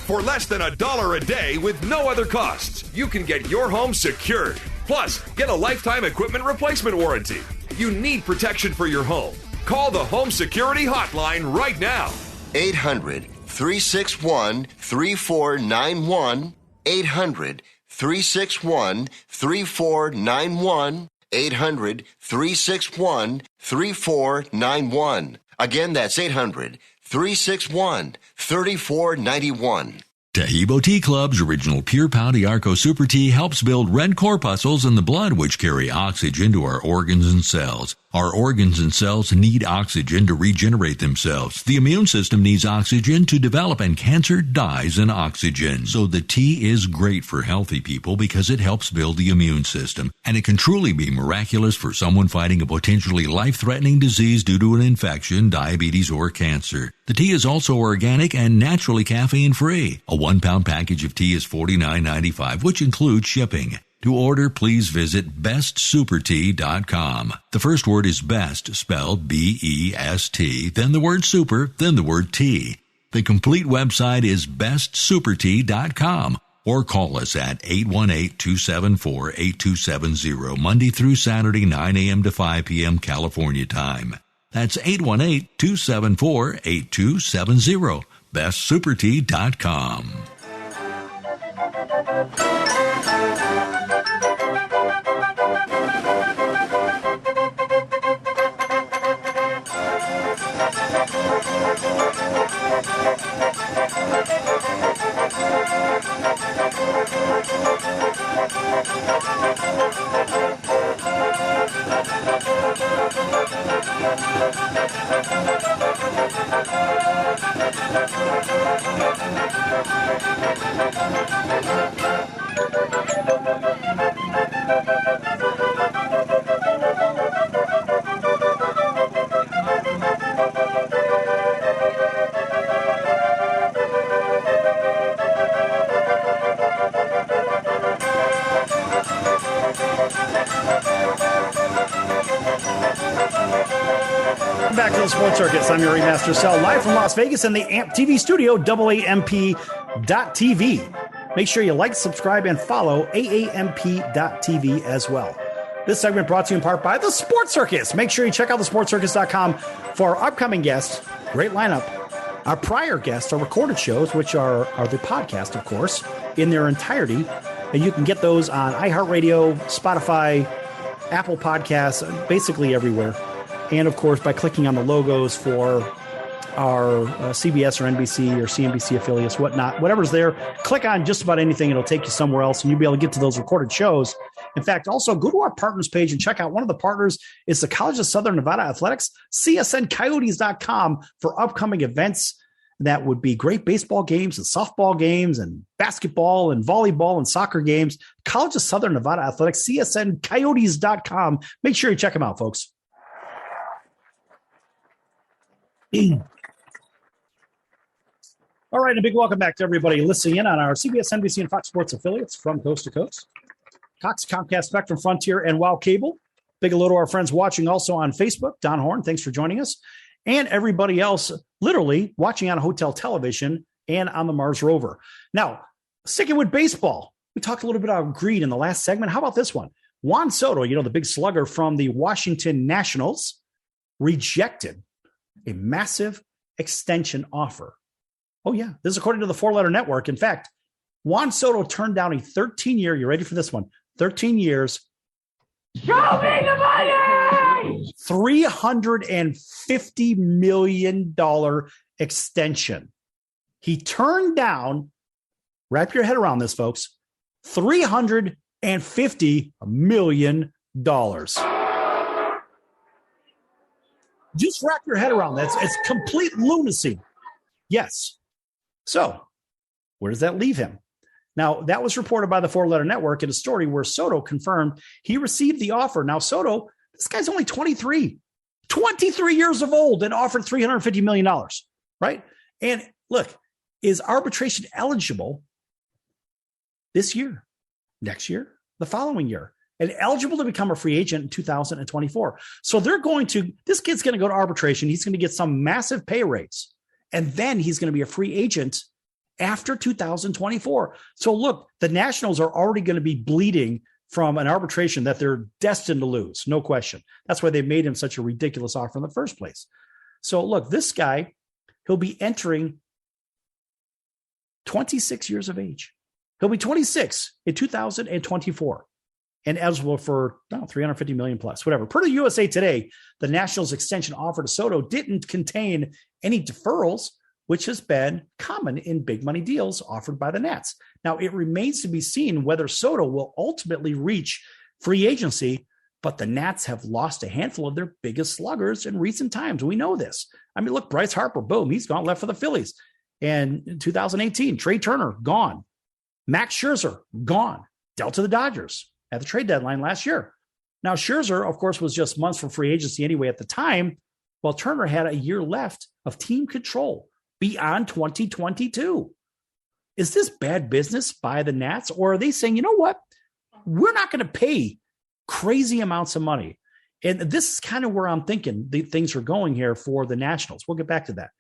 For less than $1 a day with no other costs, you can get your home secured. Plus, get a lifetime equipment replacement warranty. You need protection for your home. Call the Home Security Hotline right now. 800-361-3491. 800-361-3491. 800-361-3491. Again, that's 800-361-3491. Tahibo Tea Club's original Pure Pouty Arco Super Tea helps build red corpuscles in the blood which carry oxygen to our organs and cells. Our organs and cells need oxygen to regenerate themselves. The immune system needs oxygen to develop, and cancer dies in oxygen. So the tea is great for healthy people because it helps build the immune system. And it can truly be miraculous for someone fighting a potentially life-threatening disease due to an infection, diabetes, or cancer. The tea is also organic and naturally caffeine-free. A 1-pound package of tea is $49.95, which includes shipping. To order, please visit bestsupertea.com. The first word is best, spelled B-E-S-T, then the word super, then the word tea. The complete website is bestsupertea.com, or call us at 818-274-8270, Monday through Saturday, 9 a.m. to 5 p.m. California time. That's 818-274-8270, bestsupertea.com. back to the Sports Circus. I'm your Remaster Cell, live from Las Vegas in the AMP TV studio, AAMP.TV. Make sure you like, subscribe, and follow AAMP.TV as well. This segment brought to you in part by the Sports Circus. Make sure you check out thesportscircus.com for our upcoming guests. Great lineup. Our prior guests are recorded shows, which are the podcast, of course, in their entirety. And you can get those on iHeartRadio, Spotify, Apple Podcasts, basically everywhere. And, of course, by clicking on the logos for our CBS or NBC or CNBC affiliates, whatnot, whatever's there, click on just about anything. It'll take you somewhere else, and you'll be able to get to those recorded shows. In fact, also go to our partners page and check out one of the partners is the College of Southern Nevada Athletics, csncoyotes.com for upcoming events. That would be great baseball games and softball games and basketball and volleyball and soccer games. College of Southern Nevada Athletics, csncoyotes.com. Make sure you check them out, folks. All right, a big welcome back to everybody listening in on our CBS, NBC, and Fox Sports affiliates from coast to coast. Cox, Comcast, Spectrum, Frontier, and WOW Cable. Big hello to our friends watching also on Facebook. Don Horn, thanks for joining us. And everybody else literally watching on hotel television and on the Mars rover. Now, sticking with baseball, we talked a little bit about greed in the last segment. How about this one? Juan Soto, the big slugger from the Washington Nationals, rejected a massive extension offer. Oh, yeah. This is according to the Four-Letter Network. In fact, Juan Soto turned down a 13-year, you ready for this one? 13 years. Show me the money! $350 million extension. He turned down, wrap your head around this, folks, $350 million. Just wrap your head around that. It's complete lunacy. Yes. So where does that leave him? Now, that was reported by the Four-Letter Network in a story where Soto confirmed he received the offer. Now, Soto, this guy's only 23 years of old and offered $350 million, right? And look, is arbitration eligible this year, next year, the following year, and eligible to become a free agent in 2024. So this kid's going to go to arbitration. He's going to get some massive pay rates, and then he's going to be a free agent after 2024. So look, the Nationals are already going to be bleeding from an arbitration that they're destined to lose. No question. That's why they made him such a ridiculous offer in the first place. So look, this guy, he'll be entering 26 years of age. He'll be 26 in 2024 and eligible for $350 million plus, whatever. Per the USA Today, the Nationals extension offer to Soto didn't contain any deferrals, which has been common in big money deals offered by the Nats. Now, it remains to be seen whether Soto will ultimately reach free agency, but the Nats have lost a handful of their biggest sluggers in recent times. We know this. I mean, look, Bryce Harper, boom, he's gone, left for the Phillies. And in 2018, Trey Turner, gone. Max Scherzer, gone. Dealt to the Dodgers at the trade deadline last year. Now, Scherzer, of course, was just months from free agency anyway at the time, while Turner had a year left of team control beyond 2022. Is this bad business by the Nats, or are they saying, you know what, we're not going to pay crazy amounts of money? And this is kind of where I'm thinking things are going here for the Nationals. We'll get back to that.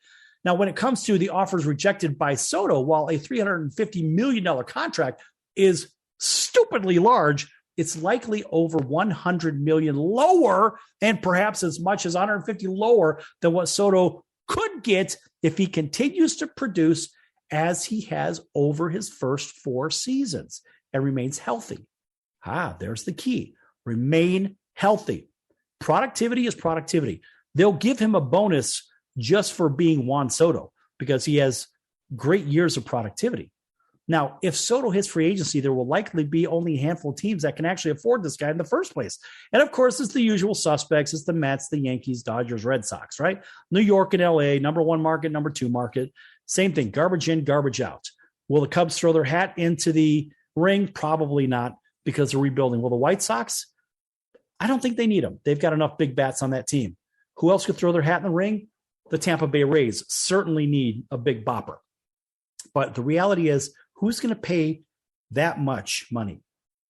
Now, when it comes to the offers rejected by Soto, while a $350 million contract is stupidly large, it's likely over $100 million lower and perhaps as much as $150 lower than what Soto could get if he continues to produce as he has over his first 4 seasons and remains healthy. There's the key. Remain healthy. Productivity is productivity. They'll give him a bonus just for being Juan Soto because he has great years of productivity. Now, if Soto hits free agency, there will likely be only a handful of teams that can actually afford this guy in the first place. And of course, it's the usual suspects. It's the Mets, the Yankees, Dodgers, Red Sox, right? New York and LA, number 1 market, number 2 market. Same thing, garbage in, garbage out. Will the Cubs throw their hat into the ring? Probably not, because they're rebuilding. Will the White Sox? I don't think they need them. They've got enough big bats on that team. Who else could throw their hat in the ring? The Tampa Bay Rays certainly need a big bopper. But the reality is, who's going to pay that much money?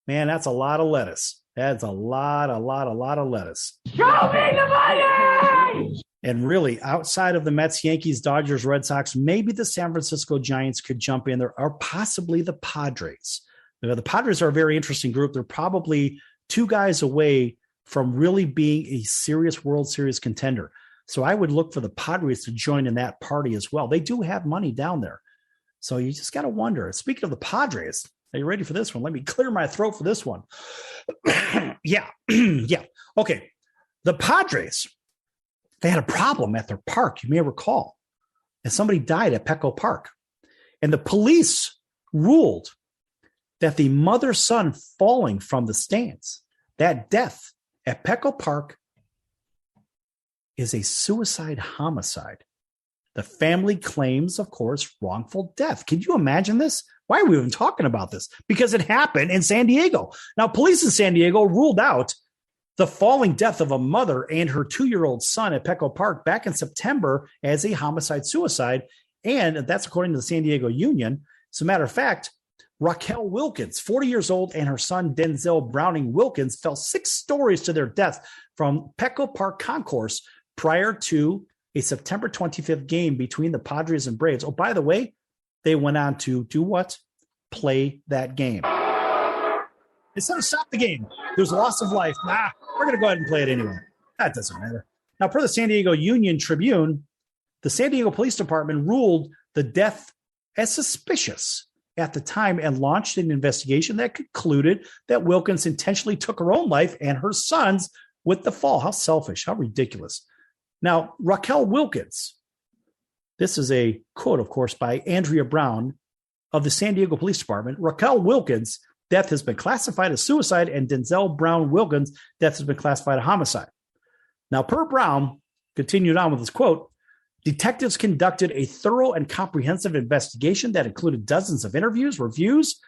Man, that's a lot of lettuce. That's a lot of lettuce. Show me the money! And really, outside of the Mets, Yankees, Dodgers, Red Sox, maybe the San Francisco Giants could jump in there, or possibly the Padres. The Padres are a very interesting group. They're probably 2 guys away from really being a serious World Series contender. So I would look for the Padres to join in that party as well. They do have money down there. So you just got to wonder. Speaking of the Padres, are you ready for this one? Let me clear my throat for this one. Yeah. Okay. The Padres, they had a problem at their park, you may recall. And somebody died at Petco Park. And the police ruled that the mother-son falling from the stands, that death at Petco Park, is a suicide homicide. The family claims, of course, wrongful death. Can you imagine this? Why are we even talking about this? Because it happened in San Diego. Now, police in San Diego ruled out the falling death of a mother and her 2-year-old son at Petco Park back in September as a homicide-suicide. And that's according to the San Diego Union. As a matter of fact, Raquel Wilkins, 40 years old, and her son Denzel Browning Wilkins fell 6 stories to their death from Petco Park concourse prior to a September 25th game between the Padres and Braves. Oh, by the way, they went on to do what? Play that game. Instead of stop the game, there's loss of life. We're going to go ahead and play it anyway. That doesn't matter. Now, per the San Diego Union Tribune, the San Diego Police Department ruled the death as suspicious at the time and launched an investigation that concluded that Wilkins intentionally took her own life and her son's with the fall. How selfish, how ridiculous. Now, Raquel Wilkins, this is a quote, of course, by Andrea Brown of the San Diego Police Department. Raquel Wilkins' death has been classified as suicide, and Denzel Brown Wilkins' death has been classified as homicide. Now, per Brown, continued on with his quote, detectives conducted a thorough and comprehensive investigation that included dozens of interviews, reviews,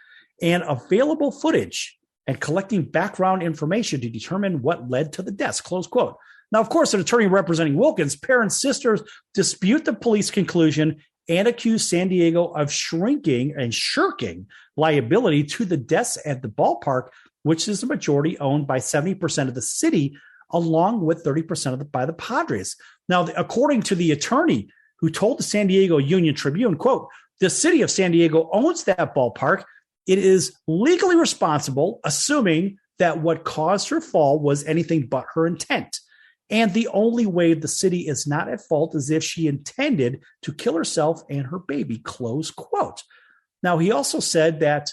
and available footage, and collecting background information to determine what led to the deaths, close quote. Now, of course, an attorney representing Wilkins' parents' sisters dispute the police conclusion and accuse San Diego of shirking liability to the deaths at the ballpark, which is the majority owned by 70% of the city, along with 30% by the Padres. Now, according to the attorney who told the San Diego Union Tribune, quote, the city of San Diego owns that ballpark. It is legally responsible, assuming that what caused her fall was anything but her intent. And the only way the city is not at fault is if she intended to kill herself and her baby, close quote. Now, he also said that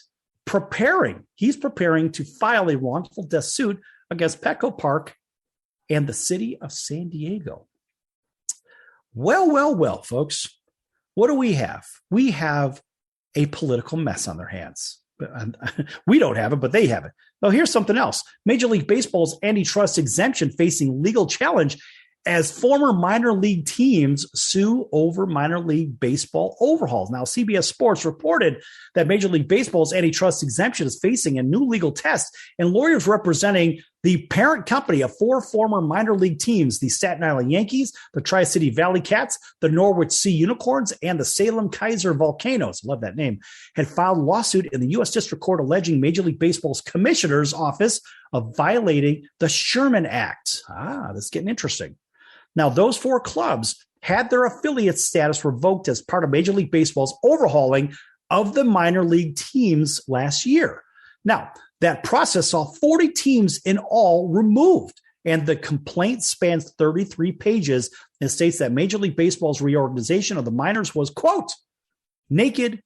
he's preparing to file a wrongful death suit against Petco Park and the city of San Diego. Well, folks, what do we have? We have a political mess on their hands. We don't have it, but they have it. Now, here's something else. Major League Baseball's antitrust exemption facing legal challenge as former minor league teams sue over minor league baseball overhauls. Now, CBS Sports reported that Major League Baseball's antitrust exemption is facing a new legal test, and lawyers representing the parent company of 4 former minor league teams, the Staten Island Yankees, the Tri-City Valley Cats, the Norwich Sea Unicorns, and the Salem Kaiser Volcanoes, love that name, had filed a lawsuit in the U.S. District Court alleging Major League Baseball's commissioner's office of violating the Sherman Act. This is getting interesting. Now, those 4 clubs had their affiliate status revoked as part of Major League Baseball's overhauling of the minor league teams last year. Now, that process saw 40 teams in all removed, and the complaint spans 33 pages and states that Major League Baseball's reorganization of the minors was, quote, naked,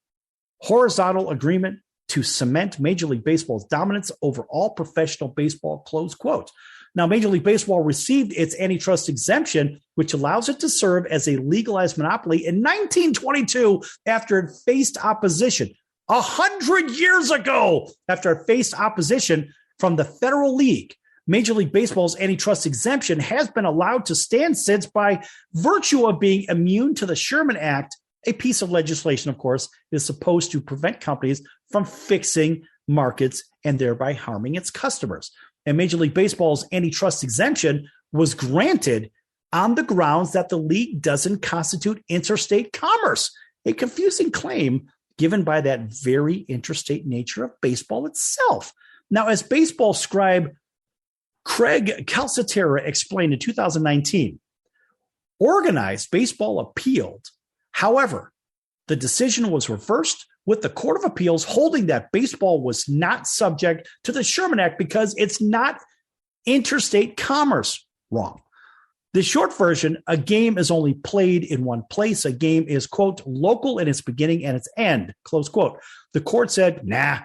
horizontal agreement to cement Major League Baseball's dominance over all professional baseball, close quote. Now, Major League Baseball received its antitrust exemption, which allows it to serve as a legalized monopoly in 1922 after it faced opposition. 100 years ago, after it faced opposition from the Federal League. Major League Baseball's antitrust exemption has been allowed to stand since by virtue of being immune to the Sherman Act. A piece of legislation, of course, is supposed to prevent companies from fixing markets and thereby harming its customers. And Major League Baseball's antitrust exemption was granted on the grounds that the league doesn't constitute interstate commerce, a confusing claim given by that very interstate nature of baseball itself. Now, as baseball scribe Craig Calcaterra explained in 2019, Organized baseball appealed. However, the decision was reversed, with the Court of Appeals holding that baseball was not subject to the Sherman Act because it's not interstate commerce. Wrong. The short version, a game is only played in one place. A game is, quote, local in its beginning and its end, close quote. The court said, nah,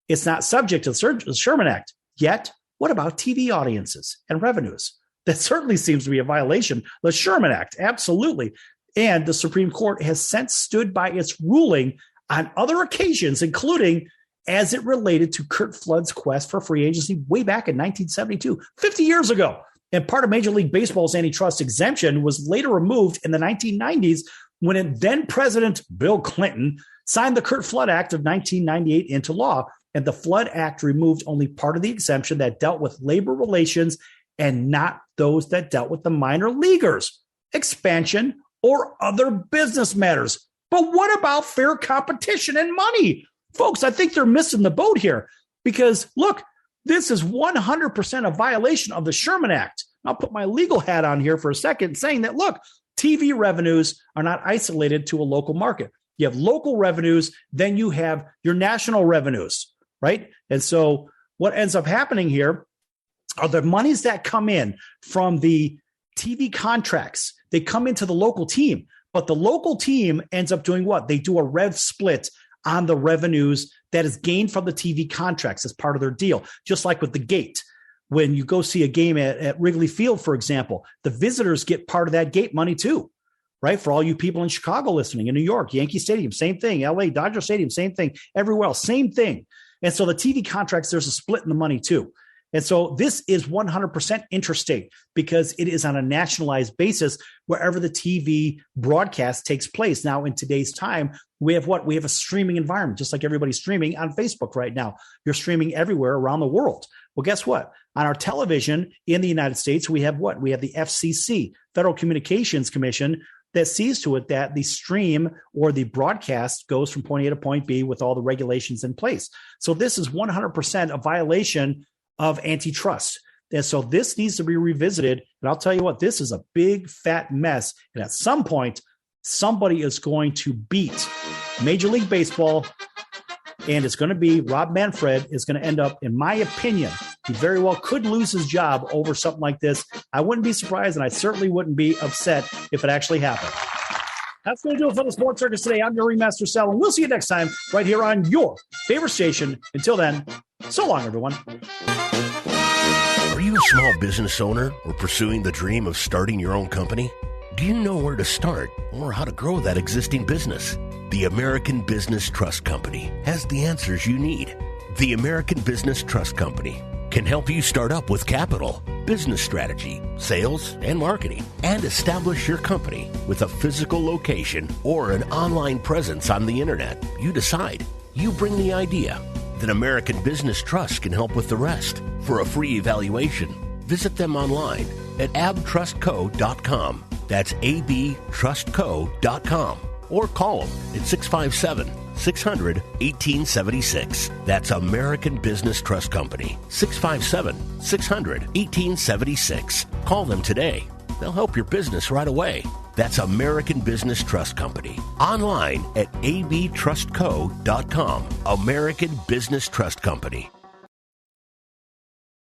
it's not subject to the Sherman Act. Yet, what about TV audiences and revenues? That certainly seems to be a violation of the Sherman Act. Absolutely. And the Supreme Court has since stood by its ruling on other occasions, including as it related to Curt Flood's quest for free agency way back in 1972, 50 years ago. And part of Major League Baseball's antitrust exemption was later removed in the 1990s when then President Bill Clinton signed the Curt Flood Act of 1998 into law. And the Flood Act removed only part of the exemption that dealt with labor relations and not those that dealt with the minor leaguers, expansion, or other business matters. But what about fair competition and money? Folks, I think they're missing the boat here because, look, this is 100% a violation of the Sherman Act. I'll put my legal hat on here for a second, saying that, look, TV revenues are not isolated to a local market. You have local revenues, then you have your national revenues, right? And so what ends up happening here are the monies that come in from the TV contracts. They come into the local team, but the local team ends up doing what? They do a rev split on the revenues that is gained from the TV contracts as part of their deal, just like with the gate. When you go see a game at Wrigley Field, for example, the visitors get part of that gate money too, right? For all you people in Chicago listening, in New York, Yankee Stadium, same thing. LA, Dodger Stadium, same thing. Everywhere else, same thing. And so the TV contracts, there's a split in the money too. And so this is 100% interstate because it is on a nationalized basis wherever the TV broadcast takes place. Now, in today's time, we have what? We have a streaming environment, just like everybody's streaming on Facebook right now. You're streaming everywhere around the world. Well, guess what? On our television in the United States, we have what? We have the FCC, Federal Communications Commission, that sees to it that the stream or the broadcast goes from point A to point B with all the regulations in place. So this is 100% a violation of antitrust. And so this needs to be revisited. And I'll tell you what, this is a big fat mess. And at some point, somebody is going to beat Major League Baseball. And it's going to be Rob Manfred is going to end up, in my opinion, he very well could lose his job over something like this. I wouldn't be surprised, and I certainly wouldn't be upset if it actually happened. That's going to do it for the Sports Circus today. I'm your Remaster Sal, and we'll see you next time right here on your favorite station. Until then, so long, everyone. Are you a small business owner or pursuing the dream of starting your own company? Do you know where to start or how to grow that existing business? The American Business Trust Company has the answers you need. The American Business Trust Company can help you start up with capital, business strategy, sales, and marketing, and establish your company with a physical location or an online presence on the internet. You decide. You bring the idea. Then American Business Trust can help with the rest. For a free evaluation, visit them online at abtrustco.com. That's abtrustco.com. Or call them at 657-600-1876. That's American Business Trust Company, 657-600-1876. Call them today. They'll help your business right away. That's American Business Trust Company. Online at abtrustco.com. American Business Trust Company.